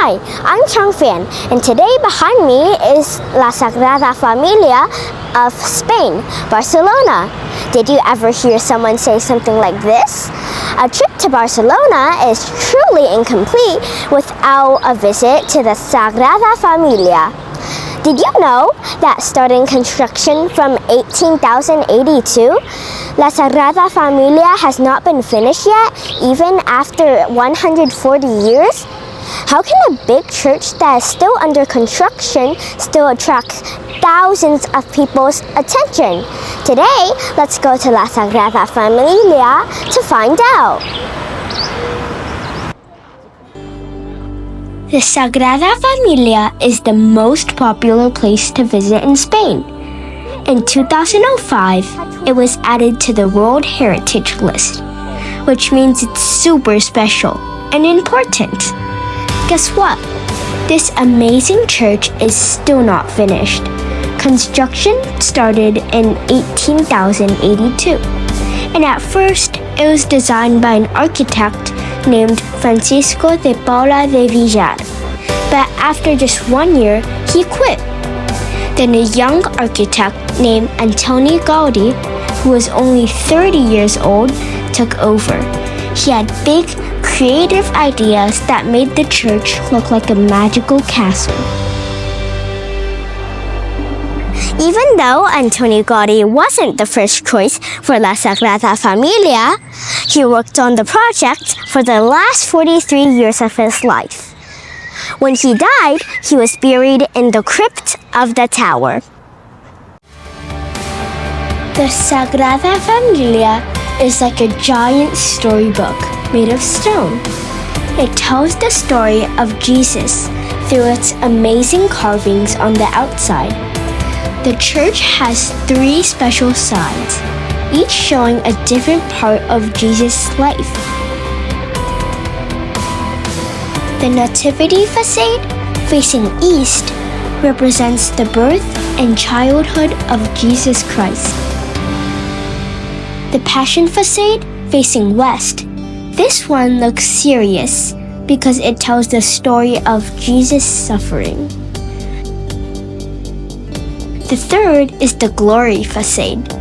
Hi, I'm Chang Fan, and today behind me is La Sagrada Familia of Spain, Barcelona. Did you ever hear someone say something like this? A trip to Barcelona is truly incomplete without a visit to the Sagrada Familia. Did you know that starting construction from 1882, La Sagrada Familia has not been finished yet, even after 140 years? How can a big church that is still under construction still attract thousands of people's attention? Today, let's go to La Sagrada Familia to find out. The Sagrada Familia is the most popular place to visit in Spain. In 2005, it was added to the World Heritage List, which means it's super special and important. Guess what? This amazing church is still not finished. Construction started in 1882, and at first it was designed by an architect named Francisco de Paula de Villar. But after just 1 year, he quit. Then a young architect named Antoni Gaudí, who was only 30 years old, took over. He had big, creative ideas that made the church look like a magical castle. Even though Antoni Gaudí wasn't the first choice for La Sagrada Familia, he worked on the project for the last 43 years of his life. When he died, he was buried in the crypt of the tower. The Sagrada Familia is like a giant storybook made of stone. It tells the story of Jesus through its amazing carvings on the outside. The church has 3 special sides, each showing a different part of Jesus' life. The Nativity Facade, facing east, represents the birth and childhood of Jesus Christ. The Passion Facade, facing west, this one looks serious because it tells the story of Jesus' suffering. The third is the Glory Facade,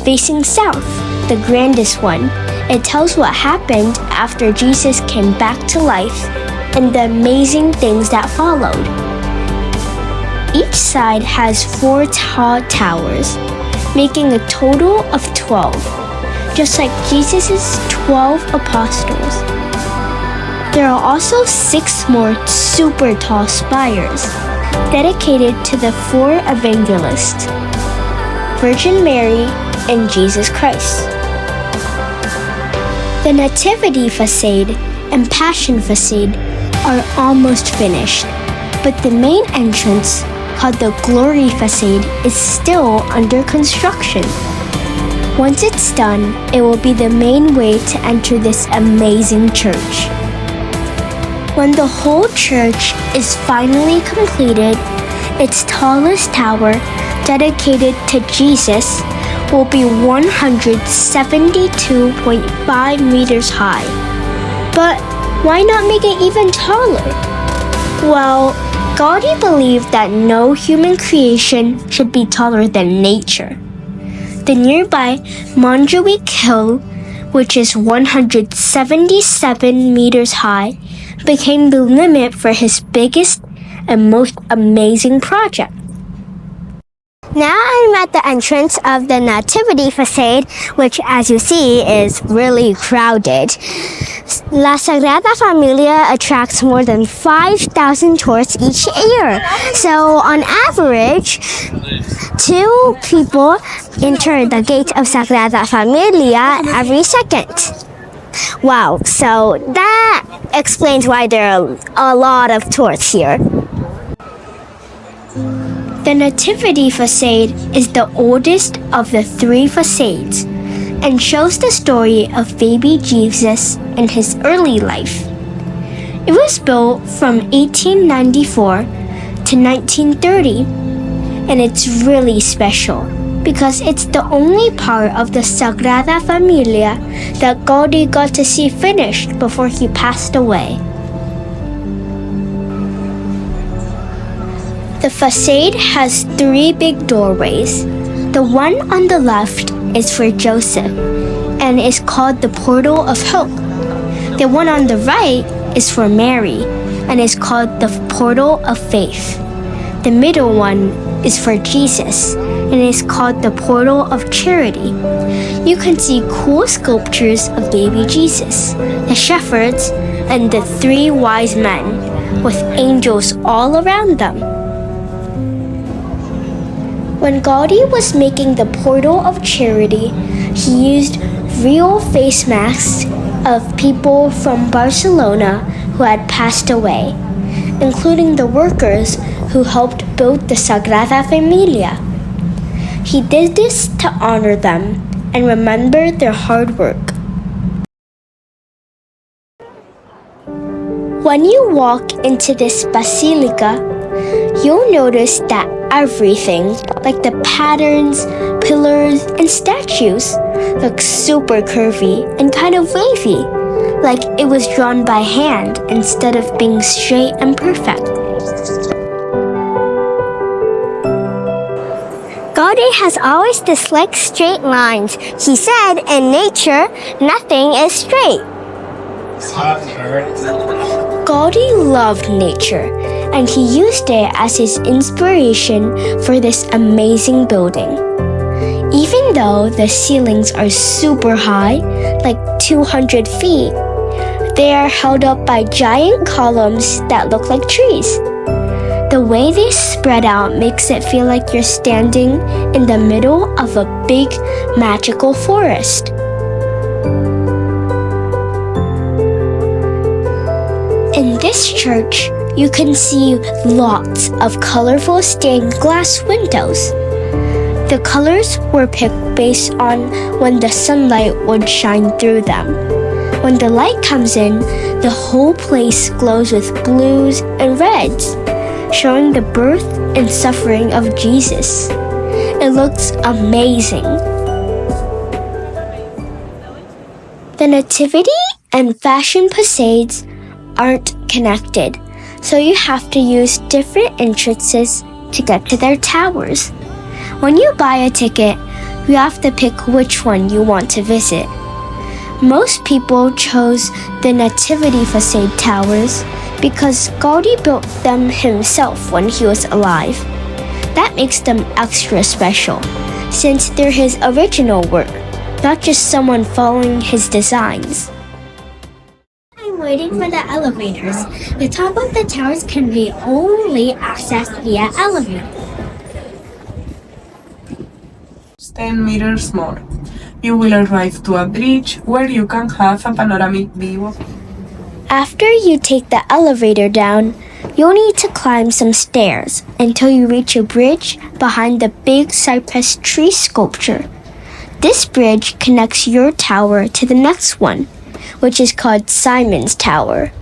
facing south, the grandest one. It tells what happened after Jesus came back to life and the amazing things that followed. Each side has 4 tall towers, making a total of 12, just like Jesus' 12 apostles. There are also 6 more super tall spires, dedicated to the 4 evangelists, Virgin Mary and Jesus Christ. The Nativity Facade and Passion Facade are almost finished, but the main entrance, called the Glory Facade, is still under construction. Once it's done, it will be the main way to enter this amazing church. When the whole church is finally completed, its tallest tower, dedicated to Jesus, will be 172.5 meters high. But why not make it even taller? Well, Gaudí believed that no human creation should be taller than nature. The nearby Montjuic Hill, which is 177 meters high, became the limit for his biggest and most amazing project. Now I'm at the entrance of the Nativity Facade, which, as you see, is really crowded. La Sagrada Familia attracts more than 5,000 tourists each year. So on average, 2 people enter the gate of Sagrada Familia every second. Wow, so that explains why there are a lot of tourists here. The Nativity Facade is the oldest of the 3 facades and shows the story of baby Jesus and his early life. It was built from 1894 to 1930, and it's really special because it's the only part of the Sagrada Familia that Gaudí got to see finished before he passed away. The facade has 3 big doorways. The one on the left is for Joseph and is called the Portal of Hope. The one on the right is for Mary and is called the Portal of Faith. The middle one is for Jesus and is called the Portal of Charity. You can see cool sculptures of baby Jesus, the shepherds, and the 3 wise men with angels all around them. When Gaudi was making the Portal of Charity, he used real face masks of people from Barcelona who had passed away, including the workers who helped build the Sagrada Familia. He did this to honor them and remember their hard work. When you walk into this basilica, you'll notice that everything, like the patterns, pillars, and statues, looks super curvy and kind of wavy, like it was drawn by hand instead of being straight and perfect. Gaudi has always disliked straight lines. He said, in nature, nothing is straight. Gaudi loved nature, and he used it as his inspiration for this amazing building. Even though the ceilings are super high, like 200 feet, they are held up by giant columns that look like trees. The way they spread out makes it feel like you're standing in the middle of a big magical forest. In this church, you can see lots of colorful stained glass windows. The colors were picked based on when the sunlight would shine through them. When the light comes in, the whole place glows with blues and reds, showing the birth and suffering of Jesus. It looks amazing. The Nativity and Fashion Facades aren't connected, so you have to use different entrances to get to their towers. When you buy a ticket, you have to pick which one you want to visit. Most people chose the Nativity Facade towers because Gaudi built them himself when he was alive. That makes them extra special, since they're his original work, not just someone following his designs. I'm waiting for the elevators. The top of the towers can be only accessed via elevator. 10 meters more. You will arrive to a bridge where you can have a panoramic view. After you take the elevator down, you'll need to climb some stairs until you reach a bridge behind the big cypress tree sculpture. This bridge connects your tower to the next one, which is called Simon's Tower.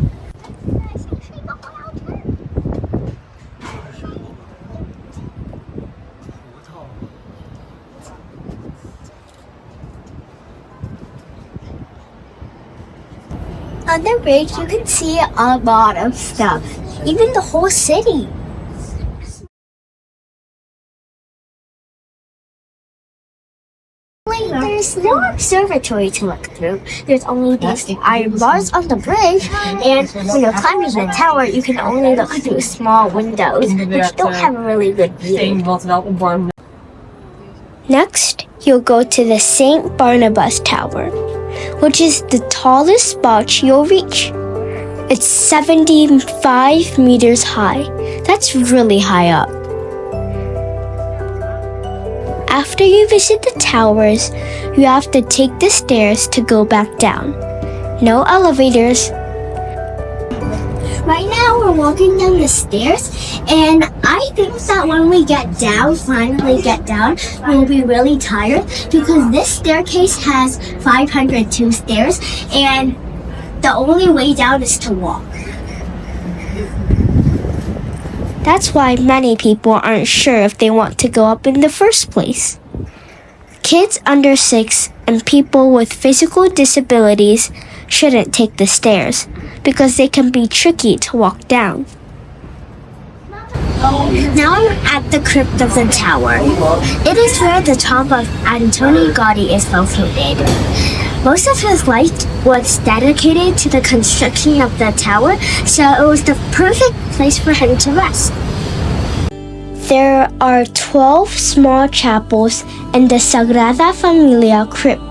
On the bridge, you can see a lot of stuff, even the whole city. There's no observatory to look through. There's only these iron bars on the bridge, and when you're climbing the tower, you can only look through small windows, which don't have a really good view. Next, you'll go to the St. Barnabas Tower, which is the tallest spot you'll reach. It's 75 meters high. That's really high up. After you visit the towers, you have to take the stairs to go back down. No elevators. Right now we're walking down the stairs, and I think that when we finally get down, we'll be really tired because this staircase has 502 stairs, and the only way down is to walk. That's why many people aren't sure if they want to go up in the first place. Kids under 6 and people with physical disabilities shouldn't take the stairs because they can be tricky to walk down. Now I'm at the crypt of the tower. It is where the tomb of Antoni Gaudi is located. Most of his life was dedicated to the construction of the tower, so it was the perfect place for him to rest. There are 12 small chapels in the Sagrada Familia crypt.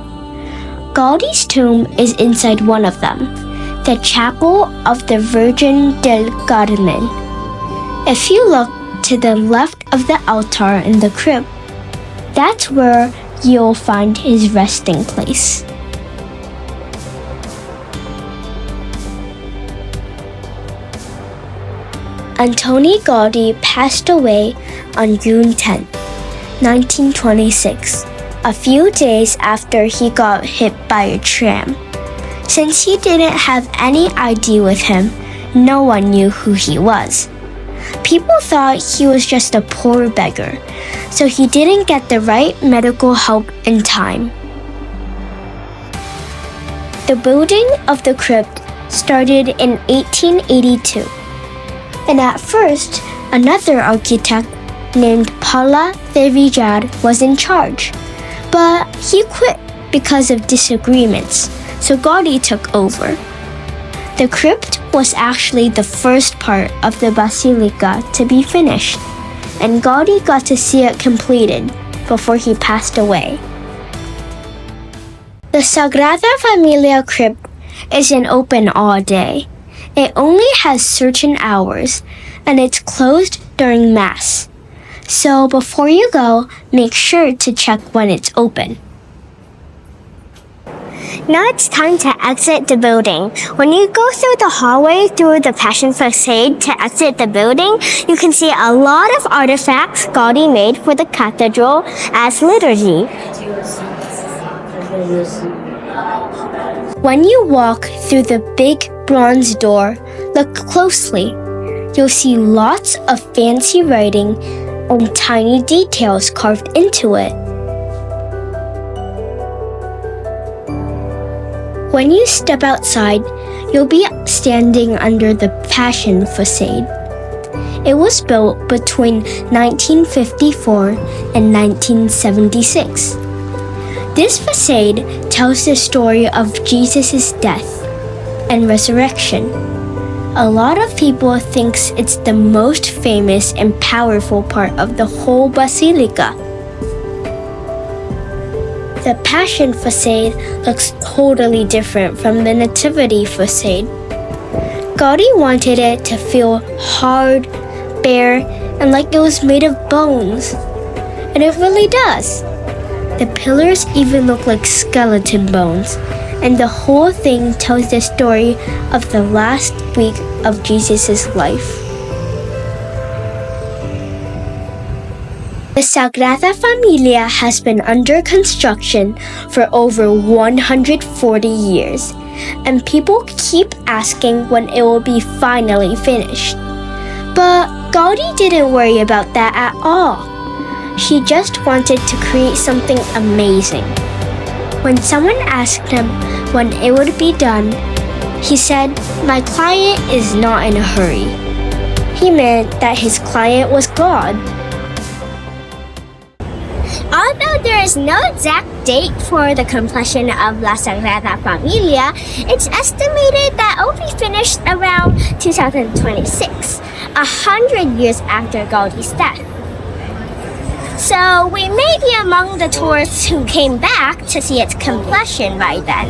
Gaudi's tomb is inside one of them, the Chapel of the Virgin del Carmen. If you look to the left of the altar in the crypt, that's where you'll find his resting place. Antoni Gaudi passed away on June 10, 1926, a few days after he got hit by a tram. Since he didn't have any ID with him, no one knew who he was. People thought he was just a poor beggar, so he didn't get the right medical help in time. The building of the crypt started in 1882. And at first, another architect named Paula de Villar was in charge. But he quit because of disagreements, so Gaudi took over. The crypt was actually the first part of the basilica to be finished, and Gaudi got to see it completed before he passed away. The Sagrada Familia crypt isn't open all day. It only has certain hours, and it's closed during Mass. So before you go, make sure to check when it's open. Now it's time to exit the building. When you go through the hallway through the Passion Facade to exit the building, you can see a lot of artifacts Gaudi made for the cathedral as liturgy. When you walk through the big bronze door, look closely. You'll see lots of fancy writing and tiny details carved into it. When you step outside, you'll be standing under the Passion Facade. It was built between 1954 and 1976. This facade tells the story of Jesus' death and resurrection. A lot of people think it's the most famous and powerful part of the whole basilica. The Passion Facade looks totally different from the Nativity Facade. Gaudi wanted it to feel hard, bare, and like it was made of bones. And it really does. The pillars even look like skeleton bones, and the whole thing tells the story of the last week of Jesus' life. The Sagrada Familia has been under construction for over 140 years, and people keep asking when it will be finally finished. But Gaudi didn't worry about that at all. He just wanted to create something amazing. When someone asked him when it would be done, he said, "My client is not in a hurry." He meant that his client was God. Although there is no exact date for the completion of La Sagrada Familia, it's estimated that it will be finished around 2026, 100 years after Gaudi's death. So we may be among the tourists who came back to see its completion by then.